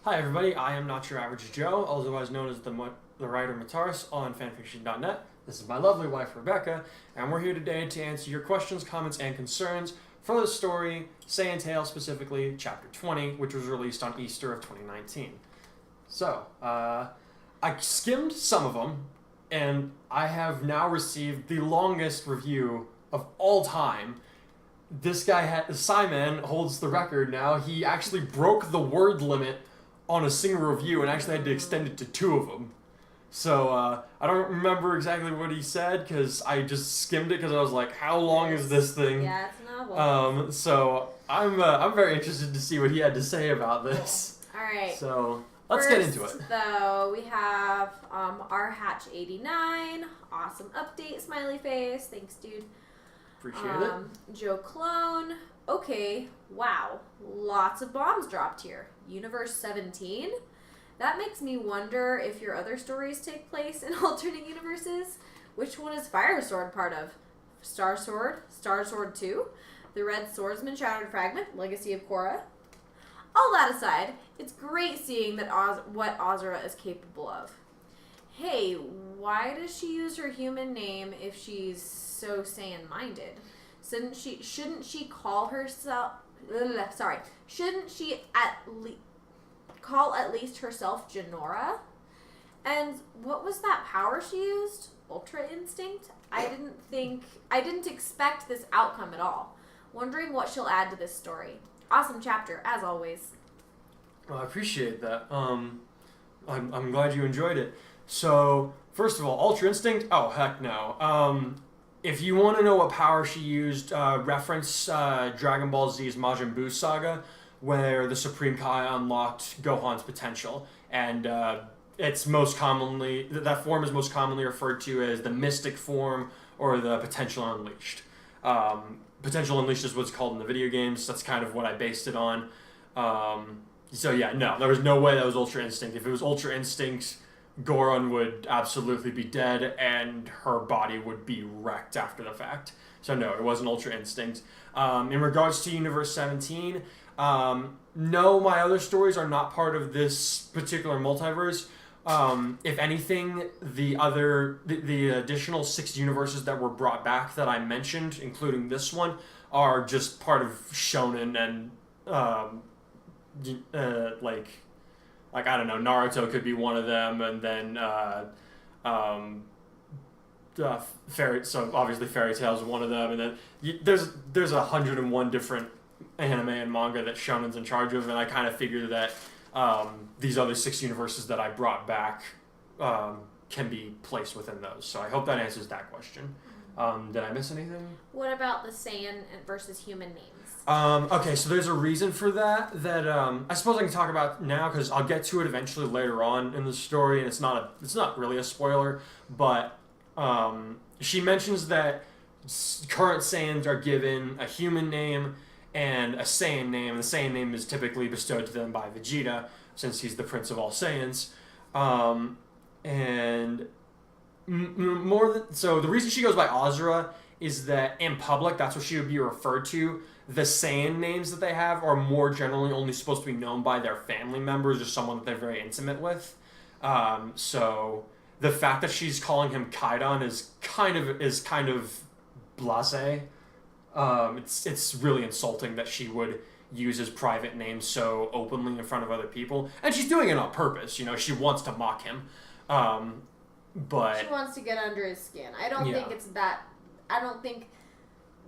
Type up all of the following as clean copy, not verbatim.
Hi everybody, I am Not Your Average Joe, otherwise known as the writer Mataris on fanfiction.net. This is my lovely wife Rebecca, and we're here today to answer your questions, comments, and concerns for the story Saiyan Tale, specifically Chapter 20, which was released on Easter of 2019. So, I skimmed some of them, and I have now received the longest review of all time. This guy, Saiyan, holds the record now. He actually broke the word limit on a single review and actually had to extend it to 2 of them. So, I don't remember exactly what he said because I just skimmed it because I was like, how long is this thing? Yeah, it's a novel. So I'm very interested to see what he had to say about this. All right. So, let's get into it. Though, we have R Hatch 89. Awesome update, smiley face. Thanks, dude. Appreciate it. Joe Clone. Okay, wow. Lots of bombs dropped here. Universe 17? That makes me wonder if your other stories take place in alternate universes. Which one is Fire Sword part of? Star Sword 2, The Red Swordsman Shattered Fragment, Legacy of Korra. All that aside, it's great seeing that what Azra is capable of. Hey, why does she use her human name if she's so Saiyan-minded? Shouldn't she call herself... Shouldn't she call at least herself Janora? And what was that power she used? Ultra Instinct? I didn't expect this outcome at all. Wondering what she'll add to this story. Awesome chapter, as always. Well, I appreciate that. I'm glad you enjoyed it. So, first of all, Ultra Instinct? Oh, heck no. If you want to know what power she used, reference Dragon Ball Z's Majin Buu saga, where the Supreme Kai unlocked Gohan's potential, and it's most commonly that form is most commonly referred to as the Mystic form or the Potential Unleashed. Potential Unleashed is what's called in the video games. That's kind of what I based it on. So yeah, no, there was no way that was Ultra Instinct. If it was Ultra Instinct, Goron would absolutely be dead, and her body would be wrecked after the fact. So no, it wasn't Ultra Instinct. In regards to Universe 17, no, my other stories are not part of this particular multiverse. If anything, the additional 6 universes that were brought back that I mentioned, including this one, are just part of Shonen and like I don't know, Naruto could be one of them, and then so obviously Fairy Tail is one of them, and then there's 101 different anime and manga that Shonen's in charge of, and I kind of figured that these other 6 universes that I brought back can be placed within those. So I hope that answers that question. Did I miss anything? What about the Saiyan versus human names? Okay, so there's a reason for that I suppose I can talk about now because I'll get to it eventually later on in the story, and it's not really a spoiler, but she mentions that current Saiyans are given a human name and a Saiyan name, and the Saiyan name is typically bestowed to them by Vegeta, since he's the prince of all Saiyans. So the reason she goes by Azra is that in public, that's what she would be referred to. The Saiyan names that they have are more generally only supposed to be known by their family members or someone that they're very intimate with. So the fact that she's calling him Kaidan is kind of blasé. It's really insulting that she would use his private name so openly in front of other people, and she's doing it on purpose. You know, she wants to mock him. But she wants to get under his skin. I don't think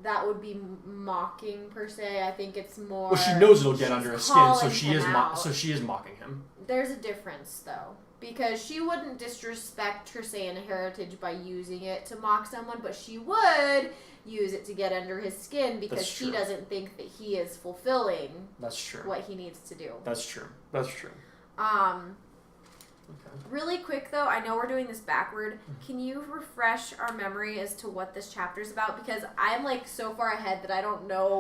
that would be mocking per se. I think it's more. Well, she knows it'll get under his skin, so she is mocking him. There's a difference though, because she wouldn't disrespect her Saiyan heritage by using it to mock someone, but she would use it to get under his skin because she doesn't think that he is fulfilling. That's true. What he needs to do. That's true. Okay. Really quick though, I know we're doing this backward. Can you refresh our memory as to what this chapter is about? Because I'm like so far ahead that I don't know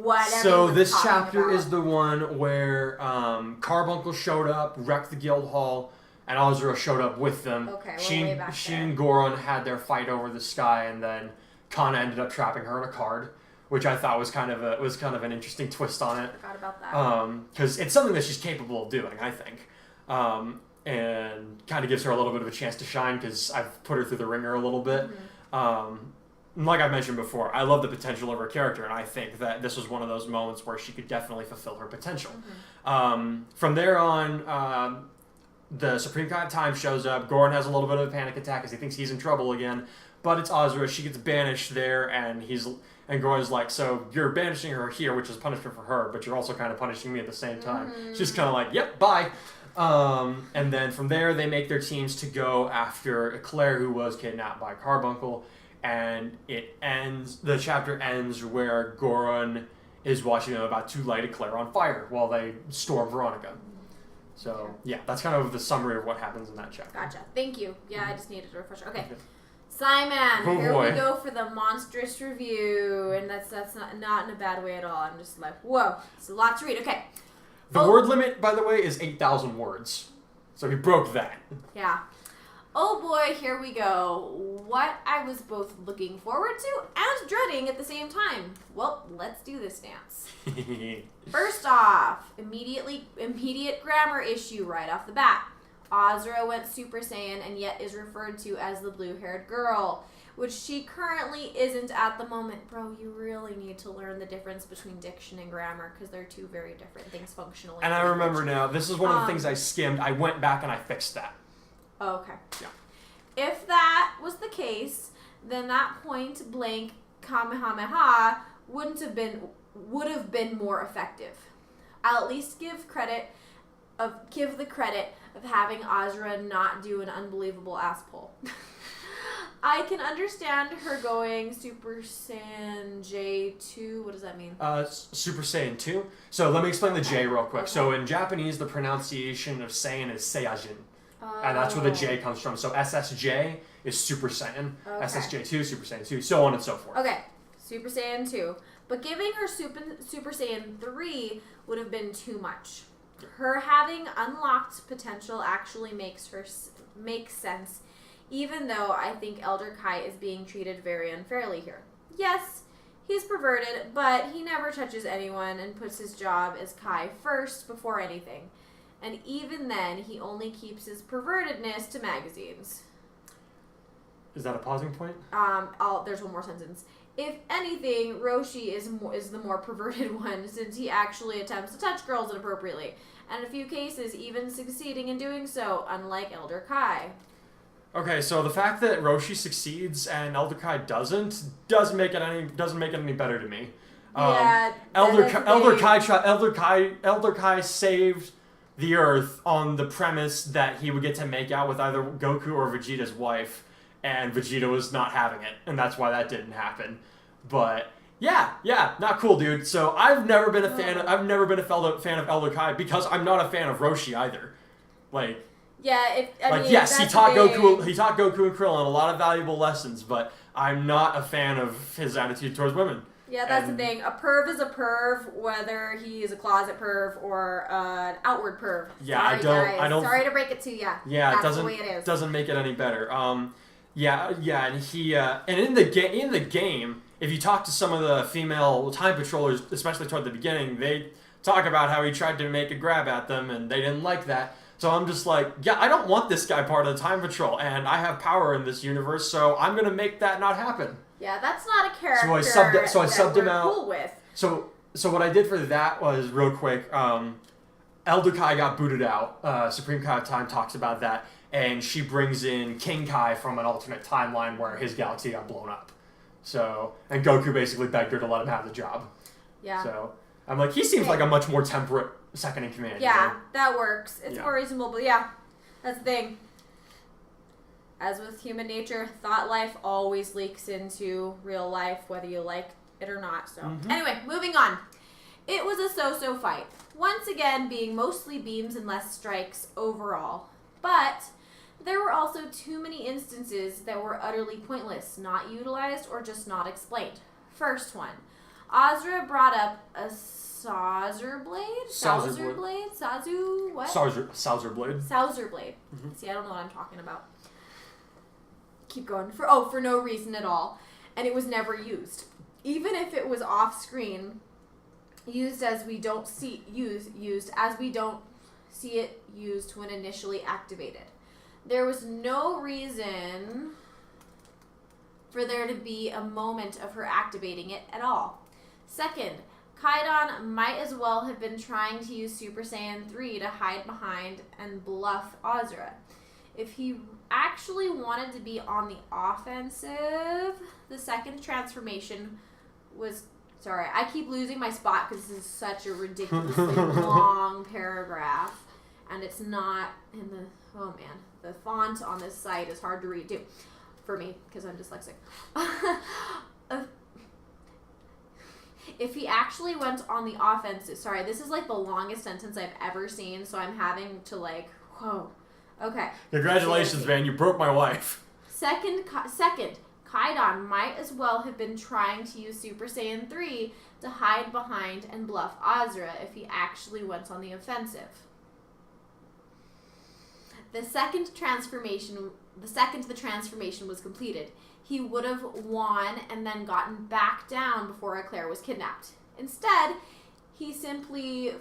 what. So this chapter is the one where Carbuncle showed up, wrecked the guild hall, and Azura showed up with them. Okay, she and Goron had their fight over the sky, and then Kana ended up trapping her in a card, which I thought was kind of an interesting twist on it. I forgot about that. Because it's something that she's capable of doing, I think, and kind of gives her a little bit of a chance to shine because I've put her through the ringer a little bit. Like I mentioned before, I love the potential of her character, and I think that this was one of those moments where she could definitely fulfill her potential. From there on, the Supreme Kai of Time shows up. Goran has a little bit of a panic attack because he thinks he's in trouble again, but it's Azra. She gets banished there, and Goran's like, so you're banishing her here, which is punishment for her, but you're also kind of punishing me at the same time. She's kind of like, yep, bye. And then from there, they make their teams to go after Claire, who was kidnapped by Carbuncle. And the chapter ends where Goran is watching them about to light Claire on fire while they storm Veronica. So, yeah, that's kind of the summary of what happens in that chapter. Gotcha. Thank you. Yeah, I just needed a refresher. Okay. Simon, here we go for the monstrous review. And that's not in a bad way at all. I'm just like, whoa, it's a lot to read. Okay. The word limit, by the way, is 8,000 words. So he broke that. Yeah. Oh boy, here we go. What I was both looking forward to and dreading at the same time. Well, let's do this dance. First off, immediate grammar issue right off the bat. Azra went Super Saiyan and yet is referred to as the blue-haired girl, which she currently isn't at the moment. Bro, you really need to learn the difference between diction and grammar because they're two very different things functionally. And I remember now, this is one of the things I skimmed. I went back and I fixed that. Oh, okay. Yeah. If that was the case, then that point blank Kamehameha would have been more effective. I'll at least give the credit of having Azra not do an unbelievable ass pull. I can understand her going Super Saiyan J2. What does that mean? Super Saiyan 2. So let me explain the J real quick. Okay. So in Japanese, the pronunciation of Saiyan is Saiyajin. And that's where the J comes from. So SSJ is Super Saiyan, okay. SSJ2, Super Saiyan 2, so on and so forth. Okay, Super Saiyan 2. But giving her Super Saiyan 3 would have been too much. Her having unlocked potential actually makes sense, even though I think Elder Kai is being treated very unfairly here. Yes, he's perverted, but he never touches anyone and puts his job as Kai first before anything. And even then, he only keeps his pervertedness to magazines. Is that a pausing point? There's one more sentence. If anything, Roshi is the more perverted one, since he actually attempts to touch girls inappropriately, and in a few cases, even succeeding in doing so, unlike Elder Kai. Okay, so the fact that Roshi succeeds and Elder Kai doesn't make it any better to me. Yeah. Elder Kai saved the Earth on the premise that he would get to make out with either Goku or Vegeta's wife, and Vegeta was not having it, and that's why that didn't happen. But yeah, not cool, dude. So I've never been a fan of Elder Kai because I'm not a fan of Roshi either. Like, yeah, yes, he taught Goku and Krillin a lot of valuable lessons, but I'm not a fan of his attitude towards women. Yeah, that's the thing. A perv is a perv, whether he is a closet perv or an outward perv. Yeah, I don't. Sorry to break it to you. Yeah, that's the way it is. Doesn't make it any better. And he and in the game, if you talk to some of the female time patrollers, especially toward the beginning, they talk about how he tried to make a grab at them and they didn't like that. So I'm just like, yeah, I don't want this guy part of the time patrol, and I have power in this universe, so I'm gonna make that not happen. Yeah, that's not a character. So I subbed him out. Cool with. So what I did for that was real quick. Elder Kai got booted out. Supreme Kai of Time talks about that, and she brings in King Kai from an alternate timeline where his galaxy got blown up. So and Goku basically begged her to let him have the job. Yeah. So I'm like, he seems like a much more temperate second in command. Yeah, you know? that works. It's more reasonable, but yeah, that's the thing. As with human nature, thought life always leaks into real life, whether you like it or not. So, Anyway, moving on. It was a so-so fight. Once again, being mostly beams and less strikes overall. But there were also too many instances that were utterly pointless, not utilized, or just not explained. First one. Azra brought up a Saucer blade? Saucer blade? Sazu what? Saucer blade. Saucer blade. See, I don't know what I'm talking about. Keep going. For no reason at all. And it was never used. even if it was off screen, used as we don't see it used when initially activated. There was no reason for there to be a moment of her activating it at all. Second, Kaidan might as well have been trying to use Super Saiyan 3 to hide behind and bluff Azra. If he actually wanted to be on the offensive, the second transformation was... Sorry, I keep losing my spot because this is such a ridiculously long paragraph. And it's not in the... Oh, man. The font on this site is hard to read, too. For me, because I'm dyslexic. If he actually went on the offensive... Sorry, this is like the longest sentence I've ever seen, so I'm having to like... Whoa. Okay. Congratulations, man. You broke my life. Second, Kaidan might as well have been trying to use Super Saiyan 3 to hide behind and bluff Azra if he actually went on the offensive. The second the transformation was completed, he would have won and then gotten back down before Eclair was kidnapped. Instead, he's simply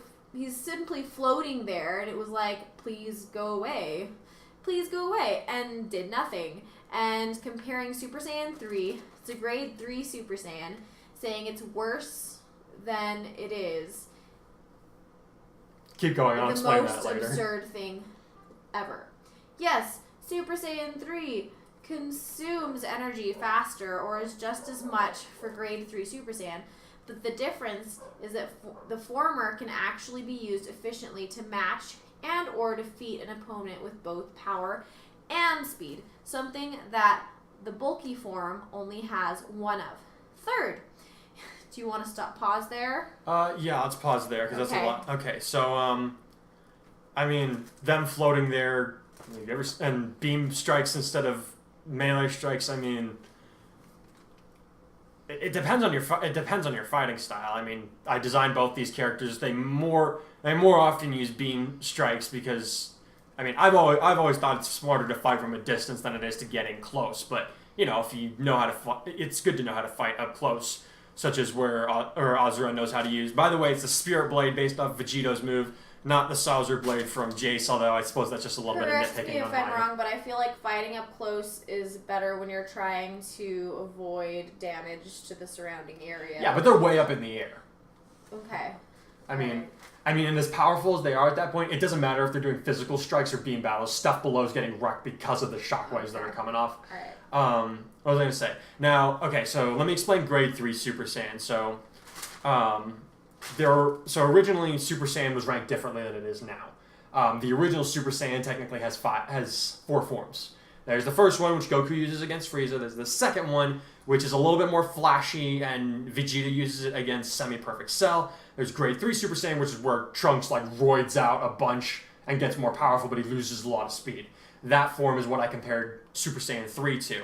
floating there, and it was like, please go away, and did nothing. And comparing Super Saiyan 3 to Grade 3 Super Saiyan, saying it's worse than it is. Keep going, I'll explain that later. The most absurd thing ever. Yes, Super Saiyan 3 consumes energy faster or is just as much for Grade 3 Super Saiyan, but the difference is that the former can actually be used efficiently to match and or defeat an opponent with both power and speed, something that the bulky form only has one of. Third, do you want to pause there? Yeah, let's pause there because Okay. that's a lot. Okay, so I mean, them floating there, and beam strikes instead of melee strikes. I mean, it depends on your fighting style. I mean, I designed both these characters. They more often use beam strikes because, I mean, I've always thought it's smarter to fight from a distance than it is to get in close. But you know, if you know how to fight, it's good to know how to fight up close, such as where Azra knows how to use. By the way, it's the Spirit Blade based off Vegeto's move, not the Saucer Blade from Jace, although I suppose that's just a little bit of nitpicking on Correct me if I'm wrong, but I feel like fighting up close is better when you're trying to avoid damage to the surrounding area. Yeah, but they're way up in the air. Okay. I mean, and as powerful as they are at that point, it doesn't matter if they're doing physical strikes or beam battles. Stuff below is getting wrecked because of the shockwaves that are coming off. All right. What was I going to say? Now, okay, so let me explain Grade 3 Super Saiyan. So, originally Super Saiyan was ranked differently than it is now. The original Super Saiyan technically has 4 forms. There's the first one, which Goku uses against Frieza. There's the second one, which is a little bit more flashy, and Vegeta uses it against Semi-Perfect Cell. There's Grade 3 Super Saiyan, which is where Trunks like roids out a bunch and gets more powerful, but he loses a lot of speed. That form is what I compared Super Saiyan 3 to.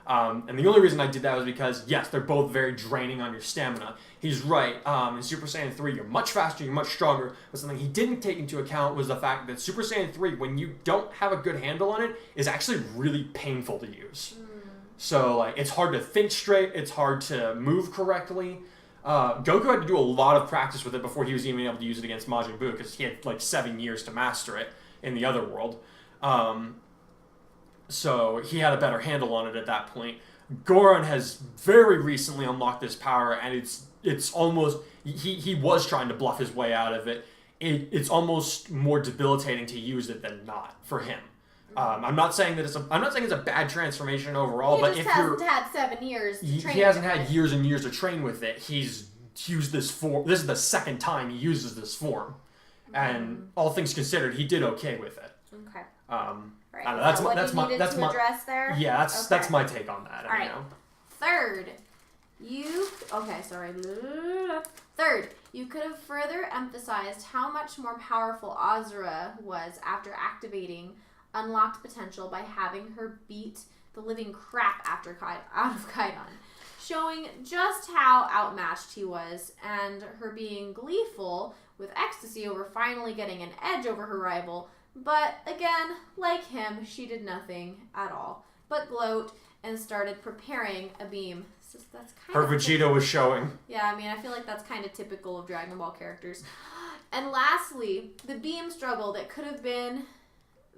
And the only reason I did that was because, yes, they're both very draining on your stamina. He's right. In Super Saiyan 3, you're much faster, you're much stronger. But something he didn't take into account was the fact that Super Saiyan 3, when you don't have a good handle on it, is actually really painful to use. So, like, it's hard to think straight. It's hard to move correctly. Goku had to do a lot of practice with it before he was even able to use it against Majin Buu, because he had, like, 7 years to master it in the other world. So he had a better handle on it at that point. Goron has very recently unlocked this power, and it's almost... He was trying to bluff his way out of it. It's almost more debilitating to use it than not for him. I'm not saying it's a bad transformation overall, but if hasn't had 7 years to train. He hasn't had years and years to train with it. He's used this form. This is the second time he uses this form, and all things considered, he did okay with it. Okay. Right. I don't know, that's my address there. Yeah, that's my take on that. All right. Third, Third, you could have further emphasized how much more powerful Azra was after activating unlocked potential by having her beat the living crap out of Kaidan, showing just how outmatched he was, and her being gleeful with ecstasy over finally getting an edge over her rival. But again, like him, she did nothing at all but gloat and started preparing a beam That's kind Her of Vegeta was showing. Yeah, I mean, I feel like that's kind of typical of Dragon Ball characters. And lastly, the beam struggle that could have been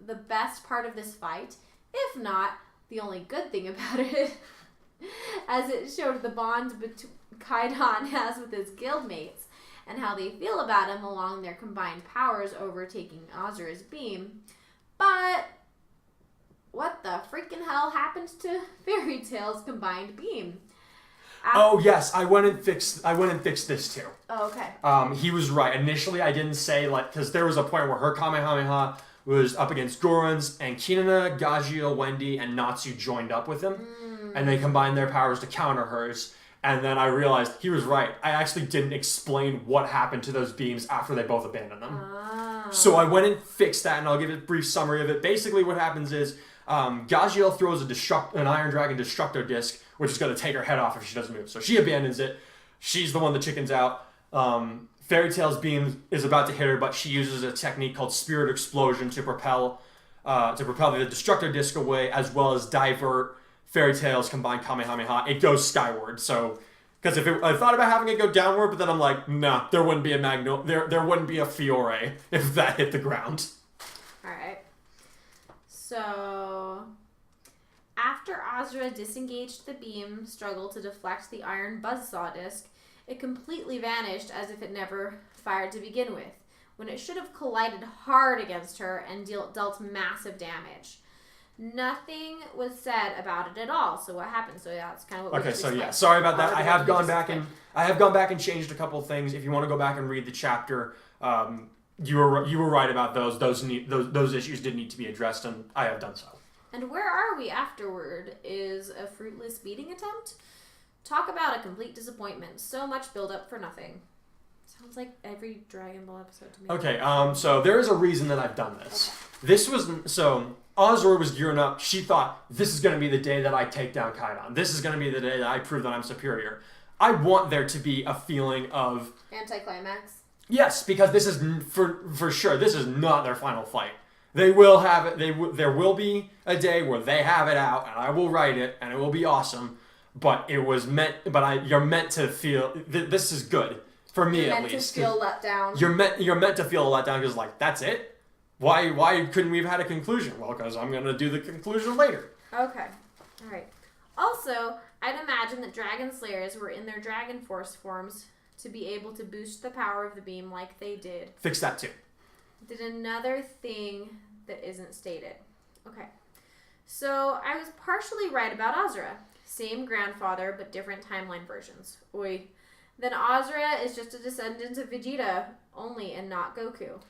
the best part of this fight, if not the only good thing about it, as it showed the bond Kaidan has with his guildmates and how they feel about him along their combined powers overtaking Azura's beam. But what the freaking hell happened to Fairy Tail's combined beam? Oh yes, I went and fixed this too. Oh, okay. He was right. Initially, I didn't say because there was a point where her Kamehameha was up against Goron's, and Kinana, Gajeel, Wendy, and Natsu joined up with him, and they combined their powers to counter hers. And then I realized he was right. I actually didn't explain what happened to those beams after they both abandoned them. Oh. So I went and fixed that, and I'll give a brief summary of it. Basically, what happens is Gajeel throws an Iron Dragon Destructo Disc, which is going to take her head off if she doesn't move. So she abandons it. She's the one that chickens out. Fairy Tail's beam is about to hit her, but she uses a technique called Spirit Explosion to propel the Destructo Disc away, as well as divert Fairy Tail's combined Kamehameha. It goes skyward. So, because I thought about having it go downward, but then I'm like, nah, there wouldn't be a there wouldn't be a Fiore if that hit the ground. All right. So, after Azura disengaged the beam struggle to deflect the iron buzzsaw disc, it completely vanished as if it never fired to begin with, when it should have collided hard against her and dealt massive damage. Nothing was said about it at all. So what happened? So that's kind of what. Okay, so yeah, sorry about that. I have gone back and changed a couple of things. If you want to go back and read the chapter, you were right about those. Those issues did need to be addressed, and I have done so. And where are we afterward? Is a fruitless beating attempt? Talk about a complete disappointment. So much build up for nothing. Sounds like every Dragon Ball episode to me. Okay, so there is a reason that I've done this. Okay. This was so. Azura was gearing up. She thought, this is going to be the day that I take down Kaidan. This is going to be the day that I prove that I'm superior. I want there to be a feeling of... anticlimax? Yes, because this is, for sure, this is not their final fight. They will have it. There will be a day where they have it out, and I will write it, and it will be awesome. But it was meant... you're meant to feel... this is good. For me, at least. You're meant to feel let down. You're meant to feel let down because, that's it? Why couldn't we have had a conclusion? Well, because I'm going to do the conclusion later. Okay. All right. Also, I'd imagine that Dragon Slayers were in their Dragon Force forms to be able to boost the power of the beam like they did. Fix that too. Did another thing that isn't stated. Okay. So, I was partially right about Azura. Same grandfather, but different timeline versions. Oi. Then Azura is just a descendant of Vegeta only and not Goku.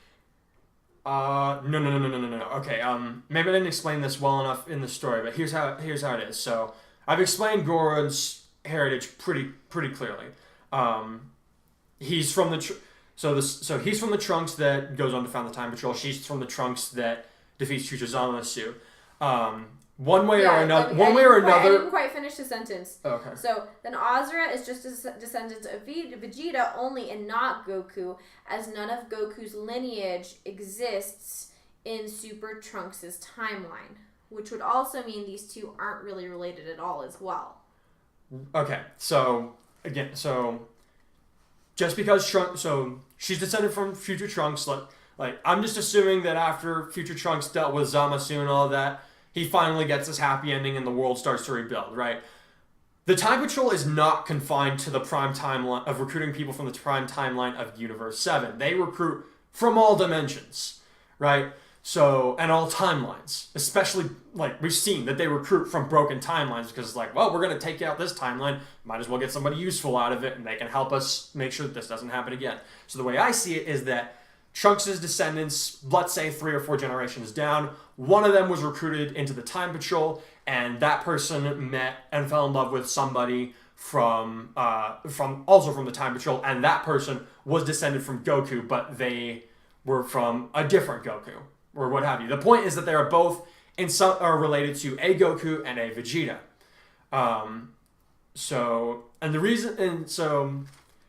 No. Okay, maybe I didn't explain this well enough in the story, but here's how it is. So, I've explained Goron's heritage pretty clearly. He's from the he's from the Trunks that goes on to found the Time Patrol. She's from the Trunks that defeats Future Zamasu. One way or another. I didn't quite finish the sentence. Oh, okay. So then Azura is just a descendant of Vegeta only and not Goku, as none of Goku's lineage exists in Super Trunks' timeline, which would also mean these two aren't really related at all as well. Okay, so again, just because she's descended from Future Trunks, I'm just assuming that after Future Trunks dealt with Zamasu and all that, he finally gets this happy ending and the world starts to rebuild, right? The Time Patrol is not confined to the prime timeline of recruiting people from the prime timeline of Universe 7. They recruit from all dimensions, right? So, and all timelines. Especially, we've seen that they recruit from broken timelines because we're going to take out this timeline. Might as well get somebody useful out of it and they can help us make sure that this doesn't happen again. So the way I see it is that Trunks' descendants, let's say 3 or 4 generations down, one of them was recruited into the Time Patrol, and that person met and fell in love with somebody from the Time Patrol, and that person was descended from Goku, but they were from a different Goku, or what have you. The point is that they are both are related to a Goku and a Vegeta.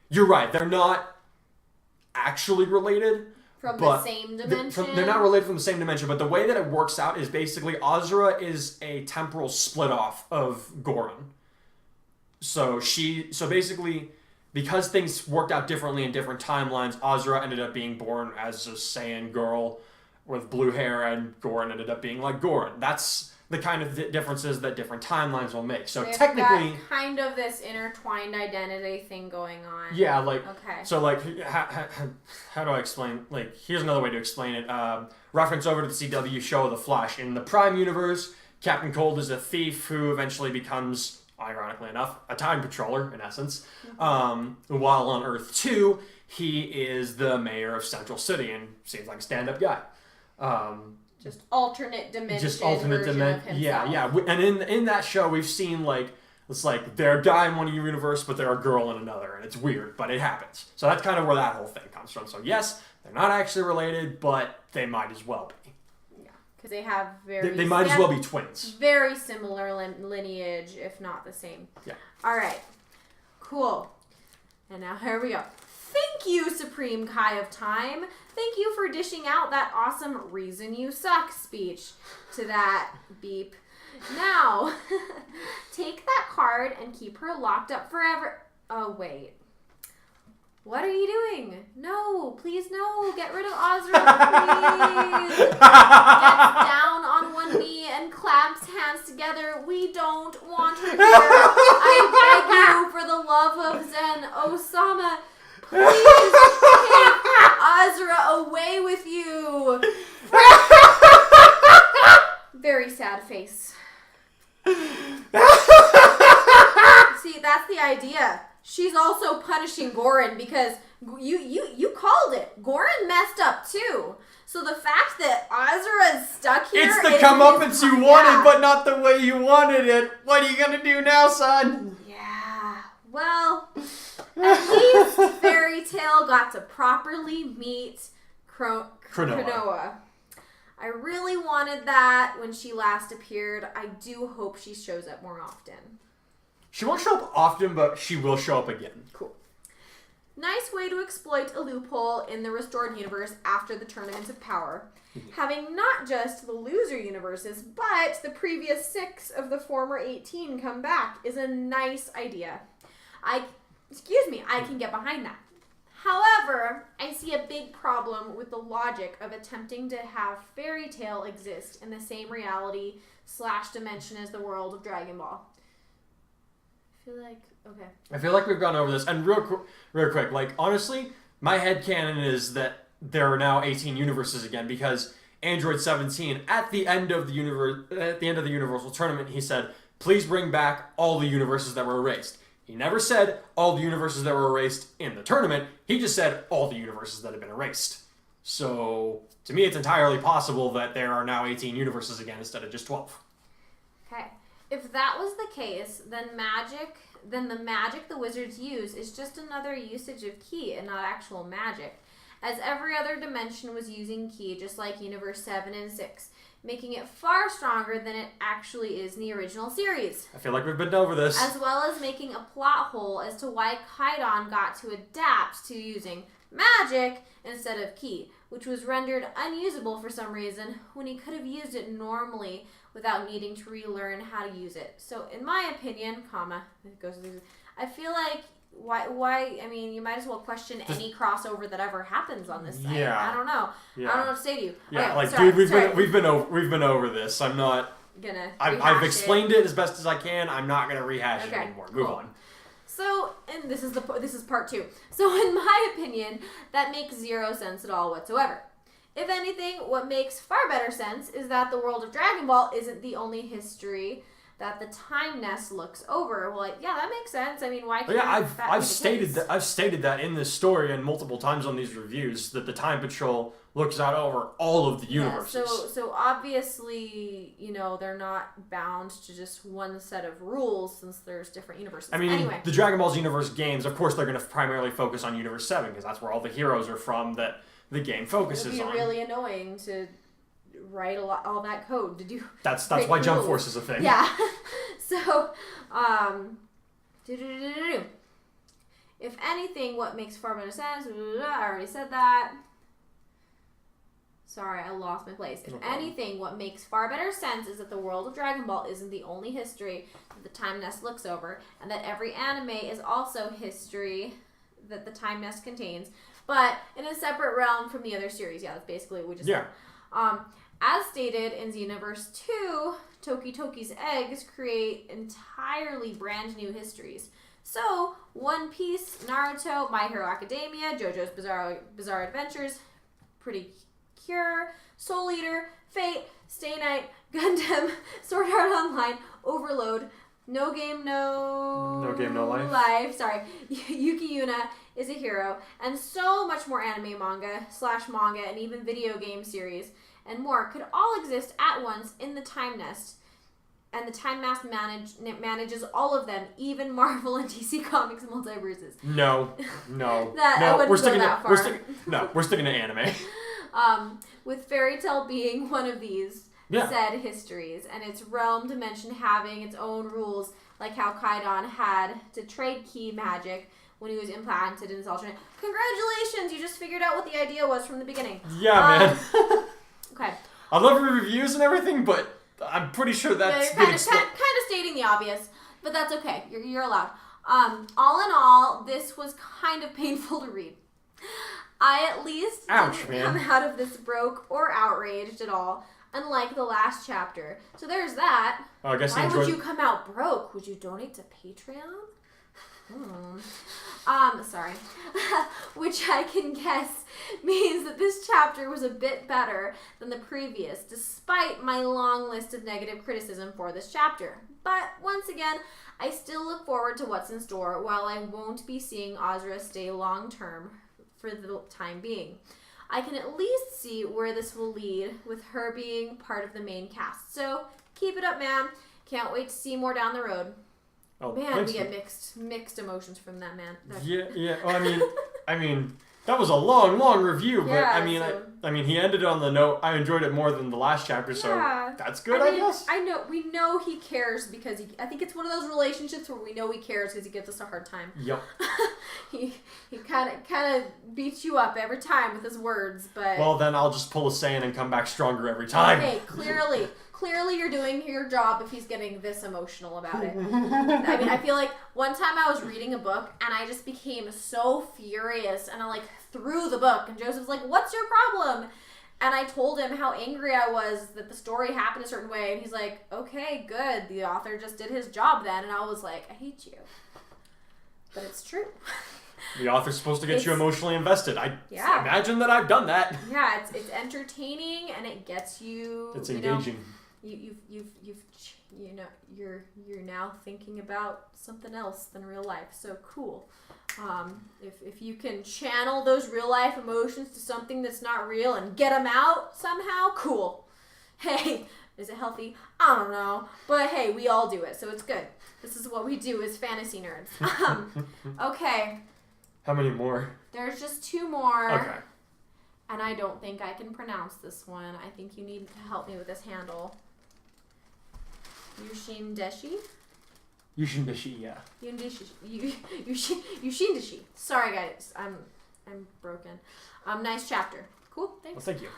You're right, they're not actually related. From the same dimension? They're not related from the same dimension, but the way that it works out is basically Azura is a temporal split-off of Goron. So basically, because things worked out differently in different timelines, Azra ended up being born as a Saiyan girl with blue hair, and Goran ended up being like Goran. That's the kind of differences that different timelines will make. So They've technically, got kind of this intertwined identity thing going on. yeah, like okay. So like, how do I explain? Like, here's another way to explain it. Reference over to the CW show The Flash. In the Prime universe, Captain Cold is a thief who eventually becomes, ironically enough, a time patroller, in essence. While on Earth 2, he is the mayor of Central City and seems like a stand-up guy. Just alternate dimension. Yeah, yeah. And in that show, we've seen, like, it's like they're a guy in one universe, but they're a girl in another, and it's weird, but it happens. So that's kind of where that whole thing comes from. So yes, they're not actually related, but they might as well be. Because they have They might as well be twins. Very similar lineage, if not the same. Yeah. All right. Cool. And now here we go. Thank you, Supreme Kai of Time. Thank you for dishing out that awesome reason you suck speech to that beep. Now, take that card and keep her locked up forever. Oh, wait. What are you doing? No, please no. Get rid of Azra, please. Gets down on one knee and clamps hands together. We don't want her here. I beg you, for the love of Zen Osama, please take Azra away with you. Very sad face. See, that's the idea. She's also punishing Goran because you called it. Goran messed up too. So the fact that Azra is stuck here, it's the comeuppance you wanted, but not the way you wanted it. What are you gonna do now, son? Yeah. Well, at least Fairy Tale got to properly meet Cronoa. I really wanted that when she last appeared. I do hope she shows up more often. She won't show up often, but she will show up again. Cool. Nice way to exploit a loophole in the restored universe after the Tournament of Power. Having not just the loser universes, but the previous 6 of the former 18 come back is a nice idea. I can get behind that. However, I see a big problem with the logic of attempting to have Fairy Tale exist in the same reality / dimension as the world of Dragon Ball. I feel like we've gone over this, and real quick, like, honestly, my headcanon is that there are now 18 universes again, because Android 17, at the end of the Universal Tournament, he said, please bring back all the universes that were erased. He never said all the universes that were erased in the tournament, he just said all the universes that have been erased. So, to me, it's entirely possible that there are now 18 universes again instead of just 12. Okay. If that was the case, then the magic the wizards use is just another usage of ki and not actual magic, as every other dimension was using ki just like Universe 7 and 6, making it far stronger than it actually is in the original series. I feel like we've been over this. As well as making a plot hole as to why Kaidan got to adapt to using magic instead of ki, which was rendered unusable for some reason when he could have used it normally without needing to relearn how to use it. So in my opinion, I feel like why I mean, you might as well question any crossover that ever happens on this site. Yeah. I don't know. Yeah. I don't know what to say to you. Yeah, okay, dude, we've been over this. I'm not gonna I've explained it as best as I can. I'm not gonna rehash it anymore. Move on. So, and this is part 2. So in my opinion, that makes 0 sense at all whatsoever. If anything, what makes far better sense is that the world of Dragon Ball isn't the only history that the Time Nest looks over. Well, like, yeah, that makes sense. I mean, why can't I've stated that in this story and multiple times on these reviews that the Time Patrol looks out over all of the universes. Yeah, so obviously, they're not bound to just one set of rules since there's different universes. I mean, anyway. The Dragon Ball Universe games, of course, they're going to primarily focus on Universe 7 because that's where all the heroes are from that the game focuses on. It would be really annoying to write all that code to do. That's why Jump Force is a thing. Yeah. So, if anything, what makes far better sense? I already said that. Sorry, I lost my place. If No problem. anything, what makes far better sense is that the world of Dragon Ball isn't the only history that the Time Nest looks over, and that every anime is also history that the Time Nest contains, but in a separate realm from the other series. Yeah, that's basically what we just said. As stated in Xenoverse 2, Toki Toki's eggs create entirely brand new histories. So, One Piece, Naruto, My Hero Academia, JoJo's Bizarre Adventures, Pretty Cure, Soul Eater, Fate, Stay Night, Gundam, Sword Art Online, Overload, No Game No Life. Sorry, Yuki Yuna is a hero, and so much more anime, manga, and even video game series and more could all exist at once in the Time Nest. And the Time Nest manages all of them, even Marvel and DC Comics multiverses. No. I wouldn't we're go sticking that to, far. we're sticking to anime. With Fairy Tail being one of these said histories, and its realm dimension having its own rules, like how Kaidon had to trade key magic when he was implanted in his alternate. Congratulations, you just figured out what the idea was from the beginning. Yeah, man. Okay. I love your reviews and everything, but I'm pretty sure that's you're kind of stating the obvious, but that's okay. You're allowed. All in all, this was kind of painful to read. I at least didn't come out of this broke or outraged at all, unlike the last chapter. So there's that. I guess Why would you come out broke? Would you donate to Patreon? Sorry. Which I can guess means that this chapter was a bit better than the previous, despite my long list of negative criticism for this chapter. But once again, I still look forward to what's in store, while I won't be seeing Azra stay long term for the time being. I can at least see where this will lead, with her being part of the main cast. So keep it up, man. Can't wait to see more down the road. Oh, man, we get mixed emotions from that, man. Yeah. Well, I mean, that was a long review, but yeah, I mean, he ended on the note. I enjoyed it more than the last chapter, so that's good, I guess. We know he cares because I think it's one of those relationships where we know he cares because he gives us a hard time. Yep. he kind of beats you up every time with his words, but well, then I'll just pull a Saiyan and come back stronger every time. Okay, clearly you're doing your job if he's getting this emotional about it. I mean, I feel like one time I was reading a book and I just became so furious and I threw the book and Joseph's like, "What's your problem?" And I told him how angry I was that the story happened a certain way, and he's like, "Okay, good. The author just did his job then." And I was like, "I hate you." But it's true. The author's supposed to get you emotionally invested. I imagine that I've done that. Yeah, it's entertaining and it gets you. It's engaging. You're now thinking about something else than real life. So cool. If you can channel those real life emotions to something that's not real and get them out somehow, cool. Hey, is it healthy? I don't know, but hey, we all do it, so it's good. This is what we do as fantasy nerds. Okay. How many more? There's just 2 more. Okay. And I don't think I can pronounce this one. I think you need to help me with this handle. Yushindeshi? Yushindeshi, yeah. Yushindeshi. Sorry, guys. I'm broken. Nice chapter. Cool. Thanks. Well, thank you.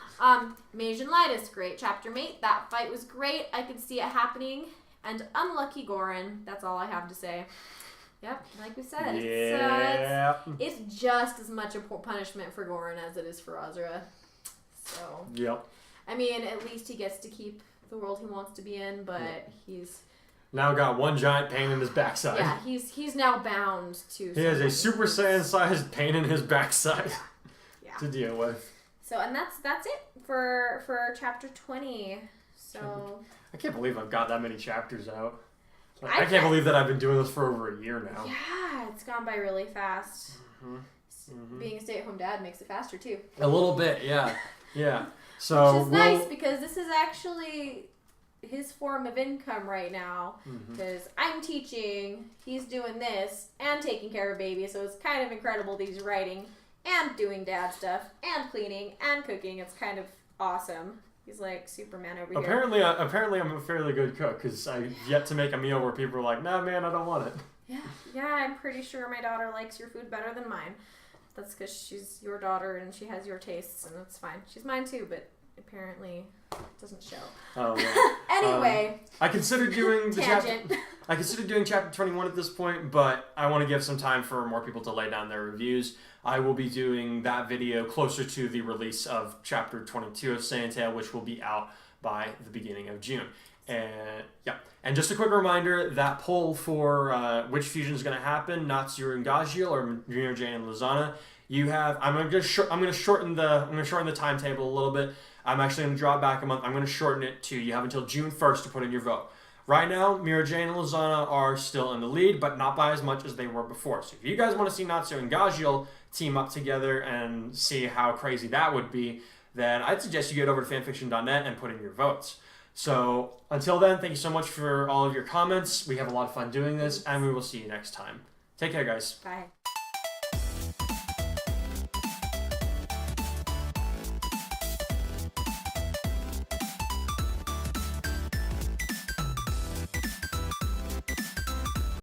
Majin Lightus. Great chapter, mate. That fight was great. I could see it happening. And unlucky Gorin. That's all I have to say. Yep, like we said, it's just as much a punishment for Gorin as it is for Azra. So, yep. I mean, at least he gets to keep the world he wants to be in, but he's now got one giant pain in his backside. Yeah, he's now bound to. He has a Super Saiyan-sized pain in his backside to deal with. So, and that's it for chapter 20. So. I can't believe I've got that many chapters out. I can't believe that I've been doing this for over a year now. Yeah, it's gone by really fast. Being a stay-at-home dad makes it faster too. A little bit, yeah. Yeah. So which is nice because this is actually his form of income right now. Because I'm teaching, he's doing this, and taking care of baby. So it's kind of incredible that he's writing and doing dad stuff and cleaning and cooking. It's kind of awesome. He's like Superman over here. Apparently I'm a fairly good cook because I've yet to make a meal where people are like, "Nah, man, I don't want it." Yeah, I'm pretty sure my daughter likes your food better than mine. That's because she's your daughter and she has your tastes, and that's fine. She's mine too, but apparently doesn't show. Oh, well. Anyway. I considered doing the tangent. I considered doing chapter 21 at this point, but I want to give some time for more people to lay down their reviews. I will be doing that video closer to the release of chapter 22 of Saiyan Tail, which will be out by the beginning of June. And yeah, and just a quick reminder, that poll for which fusion is going to happen, Natsu and Gajiel or Junior Jane and Lizana, I'm going to shorten the timetable a little bit. I'm actually going to draw it back a month. I'm going to shorten it to you have until June 1st to put in your vote. Right now, Mira Jane and Lizana are still in the lead, but not by as much as they were before. So if you guys want to see Natsu and Gajiel team up together and see how crazy that would be, then I'd suggest you get over to fanfiction.net and put in your votes. So until then, thank you so much for all of your comments. We have a lot of fun doing this, and we will see you next time. Take care, guys. Bye.